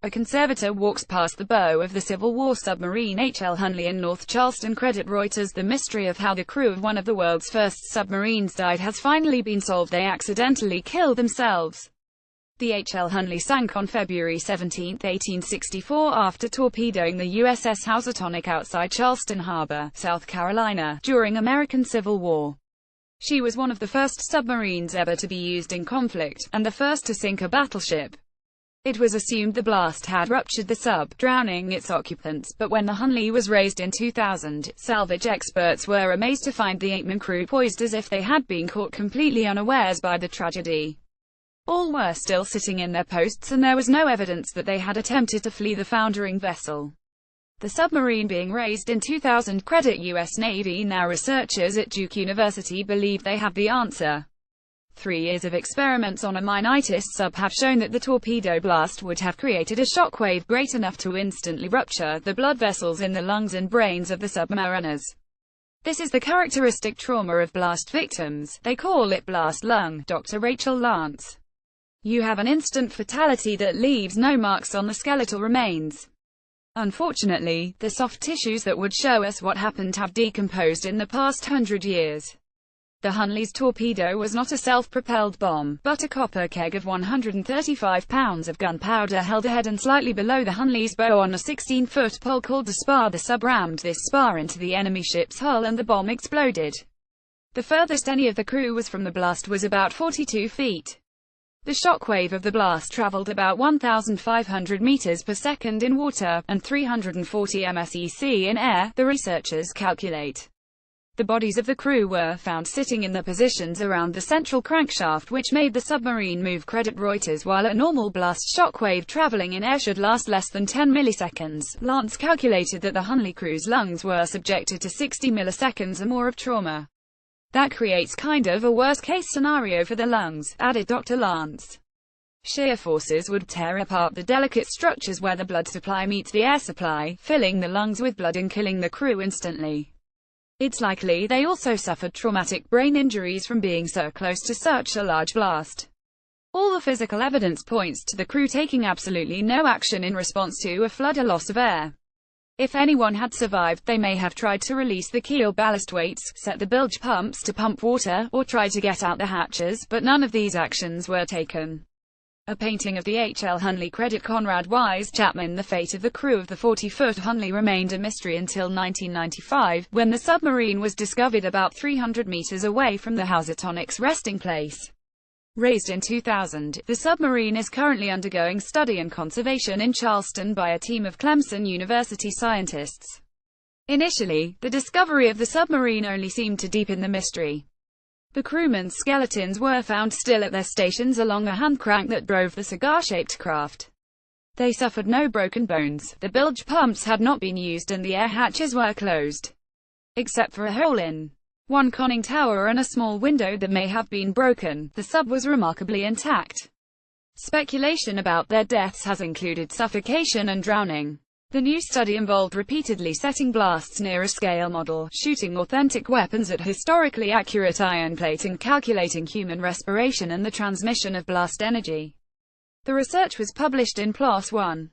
a conservator walks past the bow of the Civil War submarine H.L. Hunley in North Charleston. Credit Reuters. The mystery of how the crew of one of the world's first submarines died has finally been solved. They accidentally killed themselves. The H.L. Hunley sank on February 17, 1864 after torpedoing the USS Housatonic outside Charleston Harbor, South Carolina, during American Civil War. She was one of the first submarines ever to be used in conflict, and the first to sink a battleship. It was assumed the blast had ruptured the sub, drowning its occupants, but when the Hunley was raised in 2000, salvage experts were amazed to find the 8-man crew poised as if they had been caught completely unawares by the tragedy. All were still sitting in their posts and there was no evidence that they had attempted to flee the foundering vessel. The submarine being raised in 2000. Credit U.S. Navy. Now researchers at Duke University believe they have the answer. 3 years of experiments on a Minitis sub have shown that the torpedo blast would have created a shockwave great enough to instantly rupture the blood vessels in the lungs and brains of the submariners. This is the characteristic trauma of blast victims. They call it blast lung. Dr. Rachel Lance. You have an instant fatality that leaves no marks on the skeletal remains. Unfortunately, the soft tissues that would show us what happened have decomposed in the past 100 years. The Hunley's torpedo was not a self-propelled bomb, but a copper keg of 135 pounds of gunpowder held ahead and slightly below the Hunley's bow on a 16-foot pole called a spar. The sub rammed this spar into the enemy ship's hull and the bomb exploded. The furthest any of the crew was from the blast was about 42 feet. The shockwave of the blast traveled about 1,500 meters per second in water, and 340 mpsec in air, the researchers calculate. The bodies of the crew were found sitting in the positions around the central crankshaft, which made the submarine move. Credit Reuters. While a normal blast shockwave traveling in air should last less than 10 milliseconds, Lance calculated that the Hunley crew's lungs were subjected to 60 milliseconds or more of trauma. That creates kind of a worst-case scenario for the lungs, added Dr. Lance. Shear forces would tear apart the delicate structures where the blood supply meets the air supply, filling the lungs with blood and killing the crew instantly. It's likely they also suffered traumatic brain injuries from being so close to such a large blast. All the physical evidence points to the crew taking absolutely no action in response to a flood or loss of air. If anyone had survived, they may have tried to release the keel ballast weights, set the bilge pumps to pump water, or tried to get out the hatches, but none of these actions were taken. A painting of the H.L. Hunley. Credit Conrad Wise Chapman. The fate of the crew of the 40-foot Hunley remained a mystery until 1995, when the submarine was discovered about 300 meters away from the Housatonic's resting place. Raised in 2000, the submarine is currently undergoing study and conservation in Charleston by a team of Clemson University scientists. Initially, the discovery of the submarine only seemed to deepen the mystery. The crewmen's skeletons were found still at their stations along a hand crank that drove the cigar-shaped craft. They suffered no broken bones, the bilge pumps had not been used and the air hatches were closed. Except for a hole in one conning tower and a small window that may have been broken, the sub was remarkably intact. Speculation about their deaths has included suffocation and drowning. The new study involved repeatedly setting blasts near a scale model, shooting authentic weapons at historically accurate iron plating, calculating human respiration and the transmission of blast energy. The research was published in PLOS One.